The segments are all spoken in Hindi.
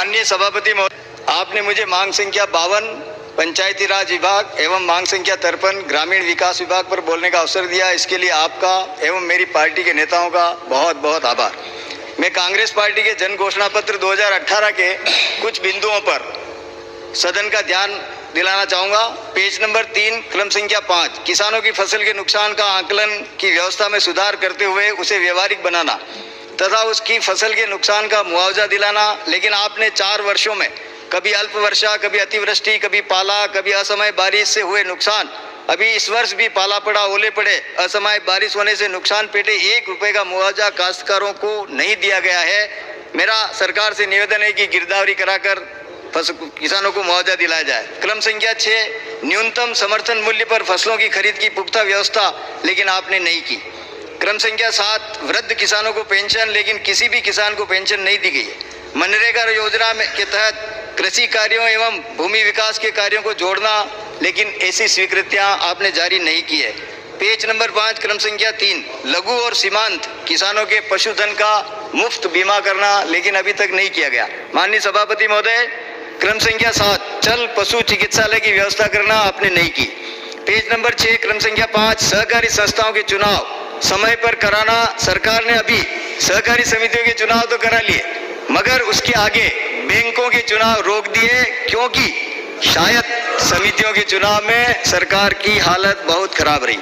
माननीय सभापति महोदय, आपने मुझे मांग संख्या 52 पंचायती राज विभाग एवं मांग संख्या 53 ग्रामीण विकास विभाग पर बोलने का अवसर दिया। इसके लिए आपका एवं मेरी पार्टी के नेताओं का बहुत बहुत आभार। मैं कांग्रेस पार्टी के जन घोषणा पत्र 2018 के कुछ बिंदुओं पर सदन का ध्यान दिलाना चाहूँगा। पेज नंबर 3 क्रम संख्या 5, किसानों की फसल के नुकसान का आकलन की व्यवस्था में सुधार करते हुए उसे व्यवहारिक बनाना तथा उसकी फसल के नुकसान का मुआवजा दिलाना। लेकिन आपने 4 वर्षों में कभी अल्प वर्षा, कभी अतिवृष्टि, कभी पाला, कभी असमय बारिश से हुए नुकसान, अभी इस वर्ष भी पाला पड़ा, ओले पड़े, असमय बारिश होने से नुकसान पेटे 1 रुपये का मुआवजा काश्तकारों को नहीं दिया गया है। मेरा सरकार से निवेदन है कि गिरदावरी कराकर किसानों को मुआवजा दिलाया जाए। क्रम संख्या 6, न्यूनतम समर्थन मूल्य पर फसलों की खरीद की पुख्ता व्यवस्था, लेकिन आपने नहीं की। क्रम संख्या 7, वृद्ध किसानों को पेंशन, लेकिन किसी भी किसान को पेंशन नहीं दी गई है। मनरेगा योजना के तहत कृषि कार्यों एवं भूमि विकास के कार्यों को जोड़ना, लेकिन ऐसी स्वीकृतियां आपने जारी नहीं की है। पेज नंबर 5 क्रम संख्या 3, लघु और सीमांत किसानों के पशुधन का मुफ्त बीमा करना, लेकिन अभी तक नहीं किया गया। माननीय सभापति महोदय, क्रम संख्या 7, चल पशु चिकित्सालय की व्यवस्था करना आपने नहीं की। पेज नंबर 6 क्रम संख्या 5, सहकारी संस्थाओं के चुनाव समय पर कराना। सरकार ने अभी सहकारी समितियों के चुनाव तो करा लिए, मगर उसके आगे बैंकों के चुनाव रोक दिए, क्योंकि शायद समितियों के चुनाव में सरकार की हालत बहुत खराब रही।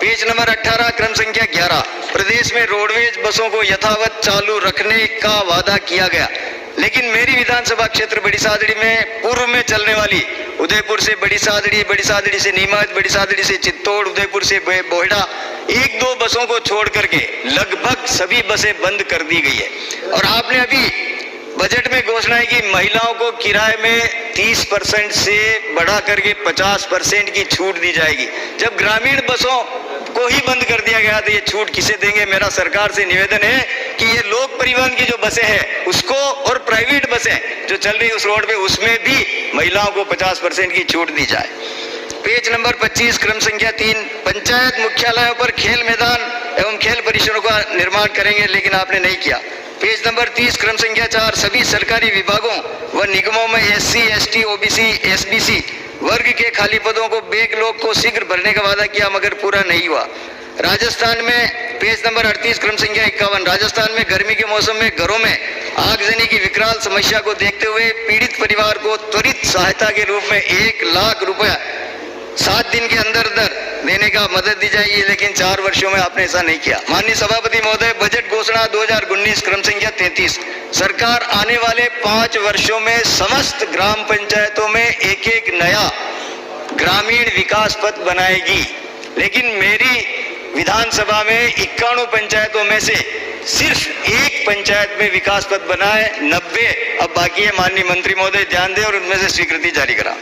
पेज नंबर 18 क्रम संख्या 11, प्रदेश में रोडवेज बसों को यथावत चालू रखने का वादा किया गया, लेकिन मेरी विधानसभा क्षेत्र बड़ी सादड़ी में पूर्व में चलने वाली उदयपुर से बड़ी सादड़ी से नीमच, बड़ी सादड़ी से चित्तौड़, उदयपुर से बोहड़ा, 1-2 बसों को छोड़ करके लगभग सभी बसें बंद कर दी गई है। और आपने अभी बजट में घोषणा है कि महिलाओं को किराए में 30% से बढ़ा करके 50% की छूट दी जाएगी। जब ग्रामीण बसों को ही बंद कर दिया गया तो ये छूट किसे देंगे? मेरा सरकार से निवेदन है कि ये लोक परिवहन की जो बसें हैं उसको, और प्राइवेट बसें जो चल रही उस रोड पे, उसमें भी महिलाओं को 50% की छूट दी जाए। पेज नंबर 25 क्रम संख्या 3, पंचायत मुख्यालयों पर खेल मैदान एवं खेल परिसरों का निर्माण करेंगे, लेकिन आपने नहीं किया। पेज नंबर 30 क्रम संख्या 4, सभी सरकारी विभागों व निगमों में SC, ST, OBC, SBC वर्ग के खाली पदों को बैकलॉग को शीघ्र भरने का वादा किया, मगर पूरा नहीं हुआ। राजस्थान में पेज नंबर 38 क्रम संख्या 51, राजस्थान में गर्मी के मौसम में घरों में आगजनी की विकराल समस्या को देखते हुए पीड़ित परिवार को त्वरित सहायता के रूप में 1 लाख रुपया 7 दिन के अंदर देने का मदद दी जाएगी, लेकिन 4 वर्षों में आपने ऐसा नहीं किया। माननीय सभापति महोदय, बजट घोषणा 2019 क्रम संख्या 33, सरकार आने वाले 5 वर्षों में समस्त ग्राम पंचायतों में एक नया ग्रामीण विकास पथ बनाएगी, लेकिन मेरी विधानसभा में 51 पंचायतों में से सिर्फ 1 पंचायत में विकास पथ बना है, 90 अब बाकी है। माननीय मंत्री महोदय ध्यान दें और उनमें से स्वीकृति जारी करा।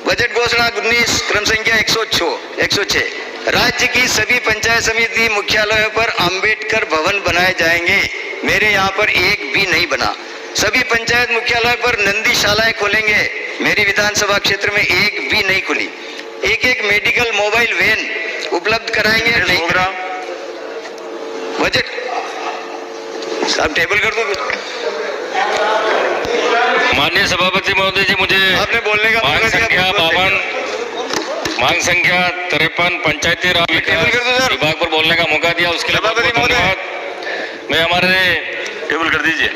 बजट घोषणा 19 क्रम संख्या 106, राज्य की सभी पंचायत समिति मुख्यालयों पर अंबेडकर भवन बनाए जाएंगे, मेरे यहाँ पर एक भी नहीं बना। सभी पंचायत मुख्यालयों पर नंदी शालाएं खोलेंगे, मेरी विधानसभा क्षेत्र में एक भी नहीं खुली। एक मेडिकल मोबाइल वैन उपलब्ध कराएंगे, नहीं। बजट साहब टेबल कर दो। माननीय सभापति महोदय जी, मुझे आपने बोलने का मांग संख्या 52, मांग संख्या 53 पंचायती राज विभाग पर बोलने का मौका दिया, उसके लिए बहुत बहुत धन्यवाद। मैं हमारे टेबल कर दीजिए।